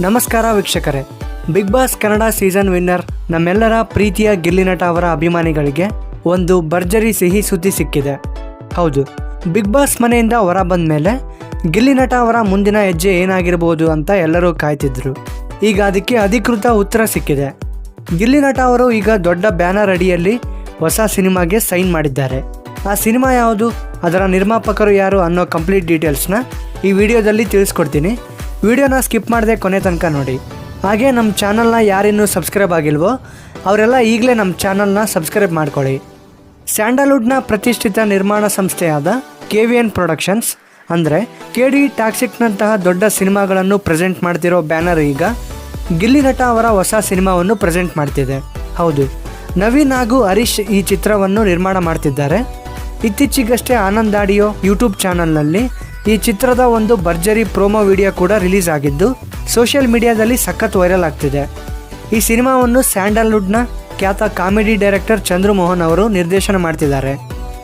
ನಮಸ್ಕಾರ ವೀಕ್ಷಕರೇ, Bigg Boss Kannada season winner ನಮ್ಮೆಲ್ಲರ ಪ್ರೀತಿಯ ಗಿಲ್ಲಿ ನಟ ಅವರ ಅಭಿಮಾನಿಗಳಿಗೆ ಒಂದು ಭರ್ಜರಿ ಸಿಹಿ ಸುದ್ದಿ ಸಿಕ್ಕಿದೆ. ಹೌದು, ಬಿಗ್ ಬಾಸ್ ಮನೆಯಿಂದ ಹೊರ ಬಂದ ಮೇಲೆ ಗಿಲ್ಲಿ ನಟ ಅವರ ಮುಂದಿನ ಹೆಜ್ಜೆ ಏನಾಗಿರಬಹುದು ಅಂತ ಎಲ್ಲರೂ ಕಾಯ್ತಿದ್ರು. ಈಗ ಅದಕ್ಕೆ ಅಧಿಕೃತ ಉತ್ತರ ಸಿಕ್ಕಿದೆ. ಗಿಲ್ಲಿ ನಟ ಅವರು ಈಗ ದೊಡ್ಡ ಬ್ಯಾನರ್ ಅಡಿಯಲ್ಲಿ ಹೊಸ ಸಿನಿಮಾಗೆ ಸೈನ್ ಮಾಡಿದ್ದಾರೆ. ಆ ಸಿನಿಮಾ ಯಾವುದು, ಅದರ ನಿರ್ಮಾಪಕರು ಯಾರು ಅನ್ನೋ ಕಂಪ್ಲೀಟ್ ಡೀಟೇಲ್ಸ್ನ ಈ ವಿಡಿಯೋದಲ್ಲಿ ತಿಳಿಸ್ಕೊಡ್ತೀನಿ. ವಿಡಿಯೋನ ಸ್ಕಿಪ್ ಮಾಡದೆ ಕೊನೆ ತನಕ ನೋಡಿ. ಹಾಗೆ ನಮ್ಮ ಚಾನಲ್ನ ಯಾರಿನ್ನೂ ಸಬ್ಸ್ಕ್ರೈಬ್ ಆಗಿಲ್ವೋ ಅವರೆಲ್ಲ ಈಗಲೇ ನಮ್ಮ ಚಾನಲ್ನ ಸಬ್ಸ್ಕ್ರೈಬ್ ಮಾಡ್ಕೊಳ್ಳಿ. ಸ್ಯಾಂಡಲ್ವುಡ್ನ ಪ್ರತಿಷ್ಠಿತ ನಿರ್ಮಾಣ ಸಂಸ್ಥೆಯಾದ KVN ಪ್ರೊಡಕ್ಷನ್ಸ್ ಅಂದರೆ KD ಟಾಕ್ಸಿಕ್ನಂತಹ ದೊಡ್ಡ ಸಿನಿಮಾಗಳನ್ನು ಪ್ರೆಸೆಂಟ್ ಮಾಡ್ತಿರೋ ಬ್ಯಾನರ್ ಈಗ ಗಿಲ್ಲಿ ನಟ ಅವರ ಹೊಸ ಸಿನಿಮಾವನ್ನು ಪ್ರೆಸೆಂಟ್ ಮಾಡ್ತಿದೆ. ಹೌದು, ನವೀನ್ ಹಾಗೂ ಹರೀಶ್ ಈ ಚಿತ್ರವನ್ನು ನಿರ್ಮಾಣ ಮಾಡ್ತಿದ್ದಾರೆ. ಇತ್ತೀಚೆಗಷ್ಟೇ ಆನಂದ್ ಆಡಿಯೋ ಯೂಟ್ಯೂಬ್ ಚಾನಲ್ನಲ್ಲಿ ಈ ಚಿತ್ರದ ಒಂದು ಭರ್ಜರಿ ಪ್ರೋಮೋ ವಿಡಿಯೋ ಕೂಡ ರಿಲೀಸ್ ಆಗಿದ್ದು ಸೋಷಿಯಲ್ ಮೀಡಿಯಾದಲ್ಲಿ ಸಖತ್ ವೈರಲ್ ಆಗ್ತಿದೆ. ಈ ಸಿನಿಮಾವನ್ನು ಸ್ಯಾಂಡಲ್ವುಡ್ನ ಖ್ಯಾತ ಕಾಮಿಡಿ ಡೈರೆಕ್ಟರ್ ಚಂದ್ರಮೋಹನ್ ಅವರು ನಿರ್ದೇಶನ ಮಾಡ್ತಿದ್ದಾರೆ.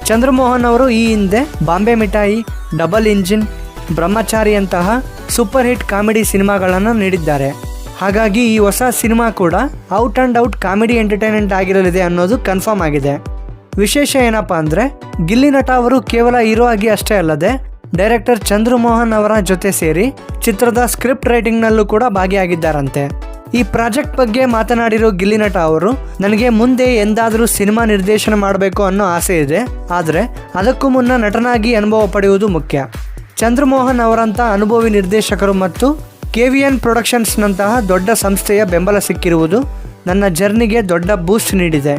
ಚಂದ್ರಮೋಹನ್ ಅವರು ಈ ಹಿಂದೆ ಬಾಂಬೆ ಮಿಠಾಯಿ, ಡಬಲ್ ಇಂಜಿನ್, ಬ್ರಹ್ಮಚಾರಿ ಅಂತಹ ಸೂಪರ್ ಹಿಟ್ ಕಾಮಿಡಿ ಸಿನಿಮಾಗಳನ್ನು ನೀಡಿದ್ದಾರೆ. ಹಾಗಾಗಿ ಈ ಹೊಸ ಸಿನಿಮಾ ಕೂಡ out and out comedy entertainment ಆಗಿರಲಿದೆ ಅನ್ನೋದು ಕನ್ಫರ್ಮ್ ಆಗಿದೆ. ವಿಶೇಷ ಏನಪ್ಪಾ ಅಂದರೆ ಗಿಲ್ಲಿ ನಟ ಅವರು ಕೇವಲ ಹೀರೋ ಆಗಿ ಅಷ್ಟೇ ಅಲ್ಲದೆ ಡೈರೆಕ್ಟರ್ ಚಂದ್ರಮೋಹನ್ ಅವರ ಜೊತೆ ಸೇರಿ ಚಿತ್ರದ ಸ್ಕ್ರಿಪ್ಟ್ ರೈಟಿಂಗ್ನಲ್ಲೂ ಕೂಡ ಭಾಗಿಯಾಗಿದ್ದಾರಂತೆ. ಈ ಪ್ರಾಜೆಕ್ಟ್ ಬಗ್ಗೆ ಮಾತನಾಡಿರೋ ಗಿಲ್ಲಿ ನಟ ಅವರು, ನನಗೆ ಮುಂದೆ ಎಂದಾದರೂ ಸಿನಿಮಾ ನಿರ್ದೇಶನ ಮಾಡಬೇಕು ಅನ್ನೋ ಆಸೆ ಇದೆ, ಆದರೆ ಅದಕ್ಕೂ ಮುನ್ನ ನಟನಾಗಿ ಅನುಭವ ಪಡೆಯುವುದು ಮುಖ್ಯ. ಚಂದ್ರಮೋಹನ್ ಅವರಂಥ ಅನುಭವಿ ನಿರ್ದೇಶಕರು ಮತ್ತು KVN ಪ್ರೊಡಕ್ಷನ್ಸ್ನಂತಹ ದೊಡ್ಡ ಸಂಸ್ಥೆಯ ಬೆಂಬಲ ಸಿಕ್ಕಿರುವುದು ನನ್ನ ಜರ್ನಿಗೆ ದೊಡ್ಡ ಬೂಸ್ಟ್ ನೀಡಿದೆ.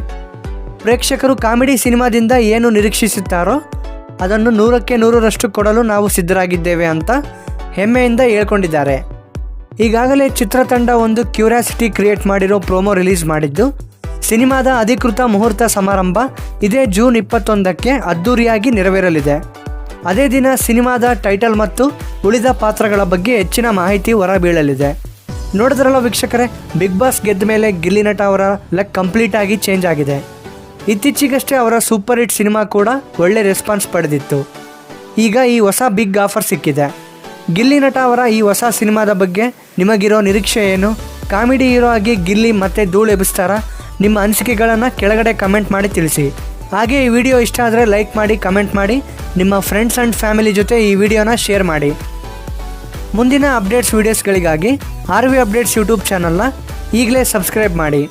ಪ್ರೇಕ್ಷಕರು ಕಾಮಿಡಿ ಸಿನಿಮಾದಿಂದ ಏನು ನಿರೀಕ್ಷಿಸುತ್ತಾರೋ ಅದನ್ನು 100ಕ್ಕೆ 100ರಷ್ಟು ಕೊಡಲು ನಾವು ಸಿದ್ಧರಾಗಿದ್ದೇವೆ ಅಂತ ಹೆಮ್ಮೆಯಿಂದ ಹೇಳ್ಕೊಂಡಿದ್ದಾರೆ. ಈಗಾಗಲೇ ಚಿತ್ರತಂಡ ಒಂದು ಕ್ಯೂರಿಯಾಸಿಟಿ ಕ್ರಿಯೇಟ್ ಮಾಡಿರೋ ಪ್ರೋಮೋ ರಿಲೀಸ್ ಮಾಡಿದ್ದು, ಸಿನಿಮಾದ ಅಧಿಕೃತ ಮುಹೂರ್ತ ಸಮಾರಂಭ ಇದೇ ಜೂನ್ 21ಕ್ಕೆ ಅದ್ದೂರಿಯಾಗಿ ನೆರವೇರಲಿದೆ. ಅದೇ ದಿನ ಸಿನಿಮಾದ ಟೈಟಲ್ ಮತ್ತು ಉಳಿದ ಪಾತ್ರಗಳ ಬಗ್ಗೆ ಹೆಚ್ಚಿನ ಮಾಹಿತಿ ಹೊರಬೀಳಲಿದೆ. ನೋಡಿದ್ರಲ್ಲ ವೀಕ್ಷಕರೇ, ಬಿಗ್ ಬಾಸ್ ಗೆದ್ದ ಮೇಲೆ ಗಿಲ್ಲಿ ನಟ ಅವರ ಲಕ್ ಕಂಪ್ಲೀಟ್ ಆಗಿ ಚೇಂಜ್ ಆಗಿದೆ. ಇತ್ತೀಚೆಗಷ್ಟೇ ಅವರ ಸೂಪರ್ ಹಿಟ್ ಸಿನಿಮಾ ಕೂಡ ಒಳ್ಳೆ ರೆಸ್ಪಾನ್ಸ್ ಪಡೆದಿತ್ತು. ಈಗ ಈ ಹೊಸ ಬಿಗ್ ಆಫರ್ ಸಿಕ್ಕಿದೆ. ಗಿಲ್ಲಿ ನಟ ಅವರ ಈ ಹೊಸ ಸಿನಿಮಾದ ಬಗ್ಗೆ ನಿಮಗಿರೋ ನಿರೀಕ್ಷೆ ಏನು? ಕಾಮಿಡಿ ಹೀರೋ ಆಗಿ ಗಿಲ್ಲಿ ಮತ್ತೆ ಧೂಳು ಎಬ್ಬಿಸ್ತಾರಾ? ನಿಮ್ಮ ಅನಿಸಿಕೆಗಳನ್ನು ಕೆಳಗಡೆ ಕಮೆಂಟ್ ಮಾಡಿ ತಿಳಿಸಿ. ಹಾಗೆ ಈ ವಿಡಿಯೋ ಇಷ್ಟ ಆದರೆ ಲೈಕ್ ಮಾಡಿ, ಕಮೆಂಟ್ ಮಾಡಿ, ನಿಮ್ಮ ಫ್ರೆಂಡ್ಸ್ ಆ್ಯಂಡ್ ಫ್ಯಾಮಿಲಿ ಜೊತೆ ಈ ವಿಡಿಯೋನ ಶೇರ್ ಮಾಡಿ. ಮುಂದಿನ ಅಪ್ಡೇಟ್ಸ್ ವೀಡಿಯೋಸ್ಗಳಿಗಾಗಿ RV ಅಪ್ಡೇಟ್ಸ್ ಯೂಟ್ಯೂಬ್ ಚಾನಲ್ನ ಈಗಲೇ ಸಬ್ಸ್ಕ್ರೈಬ್ ಮಾಡಿ.